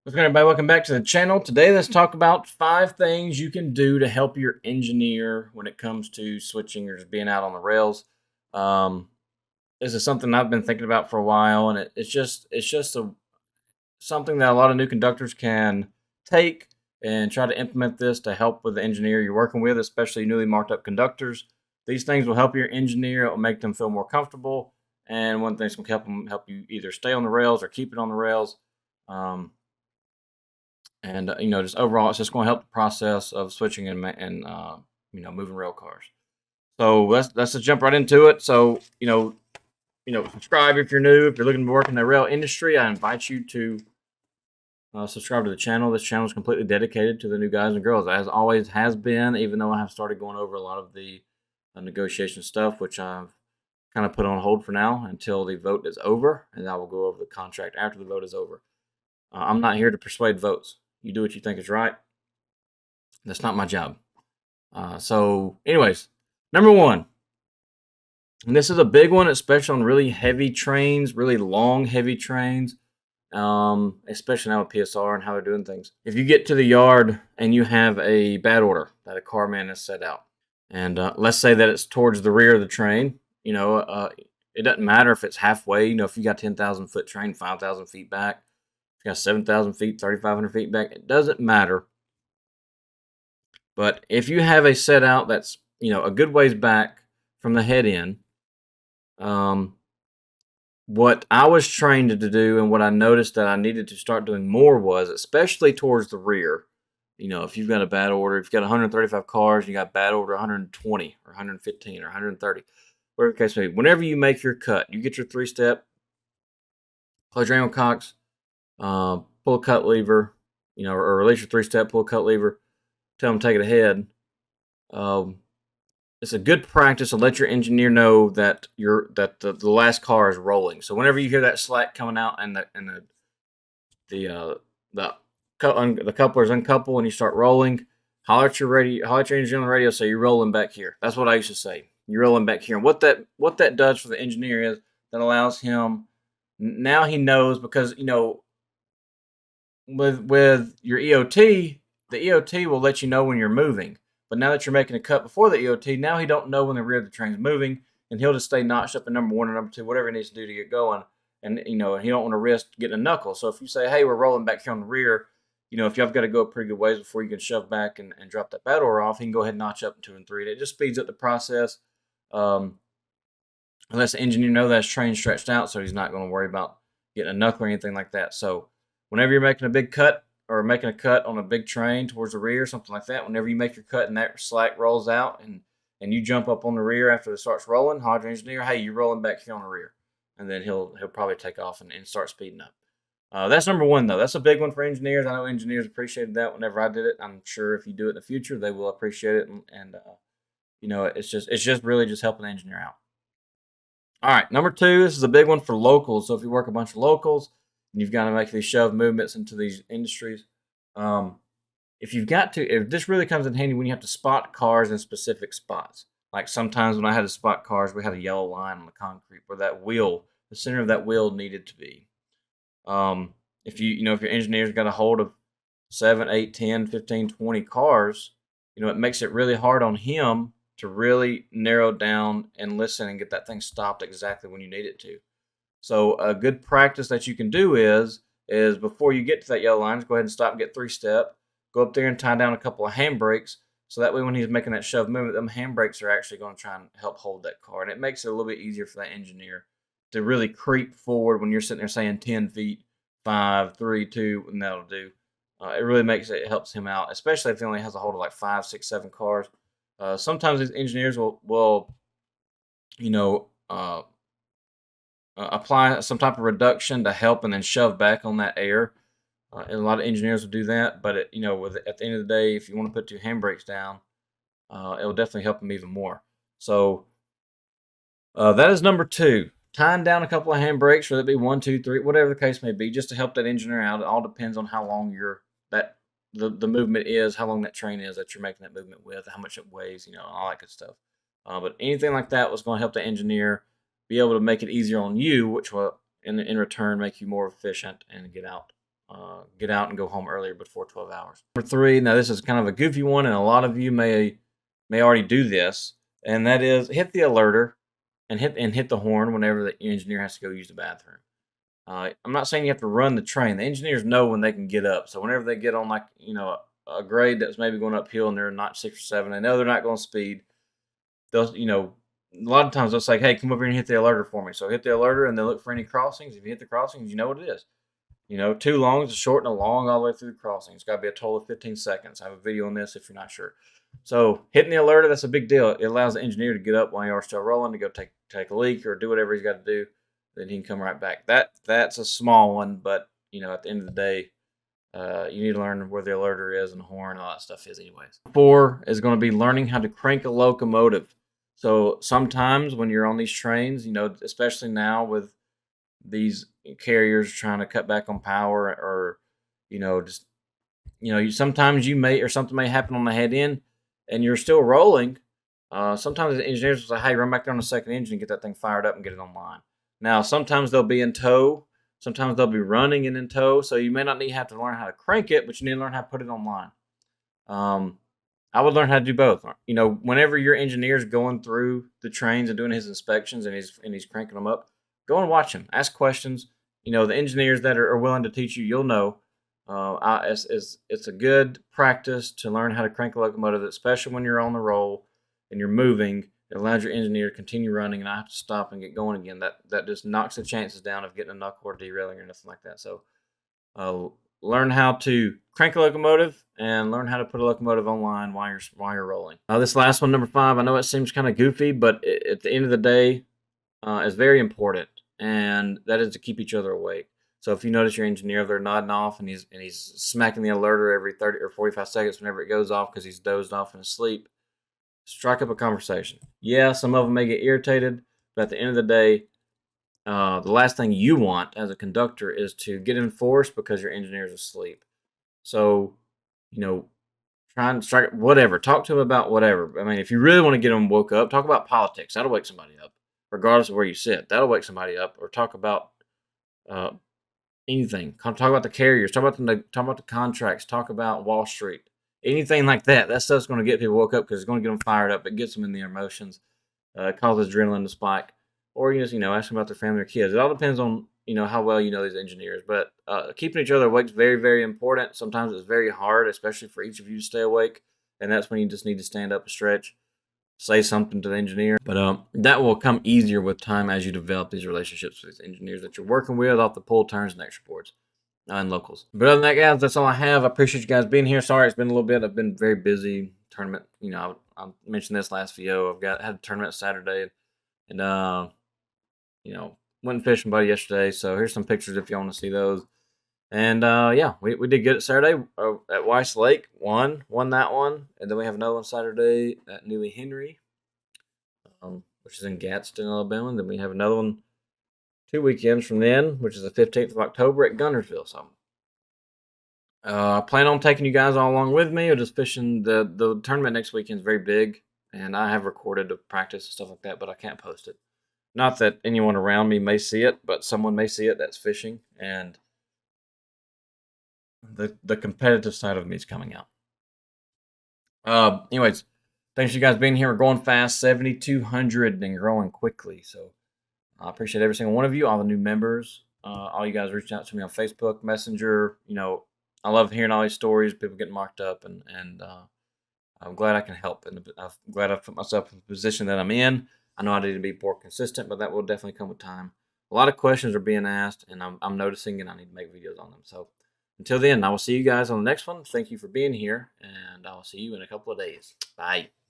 What's going on, everybody? Welcome back to the channel. Today, let's talk about 5 things you can do to help your engineer when it comes to switching or just being out on the rails. Um, this is something I've been thinking about for a while, and it's just something that a lot of new conductors can take and try to implement this to help with the engineer you're working with, especially newly marked up conductors. These things will help your engineer. It will make them feel more comfortable, and one thing's going to help you either stay on the rails or keep it on the rails. Um, and just overall, it's just going to help the process of switching and moving rail cars. So let's just jump right into it. So subscribe if you're new. If you're looking to work in the rail industry, I invite you to subscribe to the channel. This channel is completely dedicated to the new guys and girls, as always has been. Even though I have started going over a lot of the negotiation stuff, which I've kind of put on hold for now until the vote is over, and I will go over the contract after the vote is over. I'm not here to persuade votes. You do what you think is right. That's not my job. Anyways, number one, and this is a big one, especially on really heavy trains, really long, heavy trains, especially now with PSR and how they're doing things. If you get to the yard and you have a bad order that a carman has set out, and let's say that it's towards the rear of the train, it doesn't matter if it's halfway. If you got 10,000 foot train, 5,000 feet back, if you got 7,000 feet, 3,500 feet back, it doesn't matter. But if you have a set out that's a good ways back from the head end, what I was trained to do and what I noticed that I needed to start doing more was, especially towards the rear, if you've got a bad order, if you've got 135 cars, you got bad order 120 or 115 or 130, whatever the case may be, whenever you make your cut, you get your 3-step, close your angle cocks, pull a cut lever, or release your 3-step, pull a cut lever, tell them to take it ahead. It's a good practice to let your engineer know that the last car is rolling. So whenever you hear that slack coming out and the couplers uncouple and you start rolling, holler at your engineer on the radio. Say you're rolling back here. That's what I used to say. You're rolling back here. And what that does for the engineer is that allows him, now he knows, because with your EOT, the EOT will let you know when you're moving. But now that you're making a cut before the EOT, now he don't know when the rear of the train's moving, and he'll just stay notched up in number 1 or number 2, whatever he needs to do to get going. And he don't want to risk getting a knuckle. So if you say, hey, we're rolling back here on the rear, if you've got to go a pretty good ways before you can shove back and drop that bad order off, he can go ahead and notch up in 2 and 3. And it just speeds up the process. Unless the engineer knows that his train's stretched out, so he's not going to worry about getting a knuckle or anything like that. So whenever you're making a big cut or making a cut on a big train towards the rear, something like that, whenever you make your cut and that slack rolls out and you jump up on the rear after it starts rolling, holler at your engineer, hey, you're rolling back here on the rear. And then he'll probably take off and start speeding up. That's number 1, though. That's a big one for engineers. I know engineers appreciated that whenever I did it. I'm sure if you do it in the future, they will appreciate it. And it's just really just helping the engineer out. All right, number 2, this is a big one for locals. So if you work a bunch of locals and you've got to make these shove movements into these industries, if this really comes in handy when you have to spot cars in specific spots. Like sometimes when I had to spot cars, we had a yellow line on the concrete where that wheel, the center of that wheel needed to be. If your engineer's got a hold of 7, 8, 10, 15, 20 cars, it makes it really hard on him to really narrow down and listen and get that thing stopped exactly when you need it to. So a good practice that you can do is before you get to that yellow line, just go ahead and stop and get 3-step. Go up there and tie down a couple of handbrakes, so that way when he's making that shove movement, them handbrakes are actually going to try and help hold that car. And it makes it a little bit easier for that engineer to really creep forward when you're sitting there saying 10 feet, 5, 3, 2, and that'll do. It really helps him out, especially if he only has a hold of like 5, 6, 7 cars. Sometimes these engineers will apply some type of reduction to help and then shove back on that air. And a lot of engineers will do that, but at the end of the day, if you want to put 2 handbrakes down, it will definitely help them even more. So that is number 2. Tying down a couple of handbrakes, whether it be 1, 2, 3, whatever the case may be, just to help that engineer out. It all depends on how long the movement is, how long that train is that you're making that movement with, how much it weighs, all that good stuff. But anything like that was going to help the engineer be able to make it easier on you, which will in return make you more efficient and get out get out and go home earlier before 12 hours. Number 3, now this is kind of a goofy one, and a lot of you may already do this, and that is hit the alerter and hit the horn whenever the engineer has to go use the bathroom. I'm not saying you have to run the train. The engineers know when they can get up. So whenever they get on, like, a grade that's maybe going uphill and they're not 6 or 7, they know they're not going to speed. They'll, a lot of times they'll say, "Hey, come over here and hit the alerter for me." So hit the alerter and they'll look for any crossings. If you hit the crossings, you know what it is. Too long is a short and a long all the way through the crossing. It's got to be a total of 15 seconds. I have a video on this if you're not sure. So hitting the alerter, that's a big deal. It allows the engineer to get up while you are still rolling to go take a leak or do whatever he's got to do. Then he can come right back. That's a small one, but at the end of the day, you need to learn where the alerter is and the horn and all that stuff is anyways. 4 is going to be learning how to crank a locomotive. So sometimes when you're on these trains, especially now with these carriers trying to cut back on power, or just sometimes something may happen on the head end and you're still rolling. Sometimes the engineers will say, "Hey, run back there on the second engine and get that thing fired up and get it online." Now sometimes they'll be in tow, sometimes they'll be running and in tow, so you may not have to learn how to crank it, but you need to learn how to put it online. I would learn how to do both. Whenever your engineer's going through the trains and doing his inspections and he's cranking them up, go and watch him. Ask questions. The engineers that are willing to teach you, you'll know. It's a good practice to learn how to crank a locomotive, especially when you're on the roll and you're moving. It allows your engineer to continue running and not have to stop and get going again. That just knocks the chances down of getting a knuckle or derailing or nothing like that. So learn how to crank a locomotive and learn how to put a locomotive online while you're rolling. This last one, number 5, I know it seems kind of goofy, but at the end of the day, is very important, and that is to keep each other awake. So if you notice your engineer, they're nodding off and he's smacking the alerter every 30 or 45 seconds whenever it goes off because he's dozed off in his sleep, strike up a conversation. Yeah, some of them may get irritated, but at the end of the day, the last thing you want as a conductor is to get enforced because your engineer is asleep. So, try and strike whatever. Talk to them about whatever. I mean, if you really want to get them woke up, talk about politics. That'll wake somebody up, regardless of where you sit. That'll wake somebody up. Or talk about anything. Talk about the carriers. Talk about the contracts. Talk about Wall Street. Anything like that. That stuff's going to get people woke up because it's going to get them fired up. It gets them in their emotions. It causes adrenaline to spike. Or you just ask them about their family or kids. It all depends on how well you know these engineers. But keeping each other awake is very, very important. Sometimes it's very hard, especially for each of you to stay awake. And that's when you just need to stand up and stretch, say something to the engineer. But that will come easier with time as you develop these relationships with these engineers that you're working with off the pull, turns, and extra boards and locals. But other than that, guys, that's all I have. I appreciate you guys being here. Sorry it's been a little bit. I've been very busy. Tournament, I mentioned this last video. Had a tournament Saturday, and went fishing buddy yesterday. So here's some pictures if you want to see those. And yeah, we did good at Saturday at Weiss Lake. Won that one, and then we have another one Saturday at Newly Henry, which is in Gadsden, Alabama. And then we have another one 2 weekends from then, which is the 15th of October at Gunnersville. So I plan on taking you guys all along with me, or just fishing. The tournament next weekend is very big, and I have recorded the practice and stuff like that, but I can't post it. Not that anyone around me may see it, but someone may see it that's fishing, and the competitive side of me is coming out. Anyways, thanks you guys being here. We're going fast, 7,200 and growing quickly. So I appreciate every single one of you, all the new members, all you guys reaching out to me on Facebook, Messenger. I love hearing all these stories, people getting marked up, and I'm glad I can help, and I'm glad I've put myself in the position that I'm in. I know I need to be more consistent, but that will definitely come with time. A lot of questions are being asked, and I'm noticing, and I need to make videos on them. So until then, I will see you guys on the next one. Thank you for being here, and I will see you in a couple of days. Bye.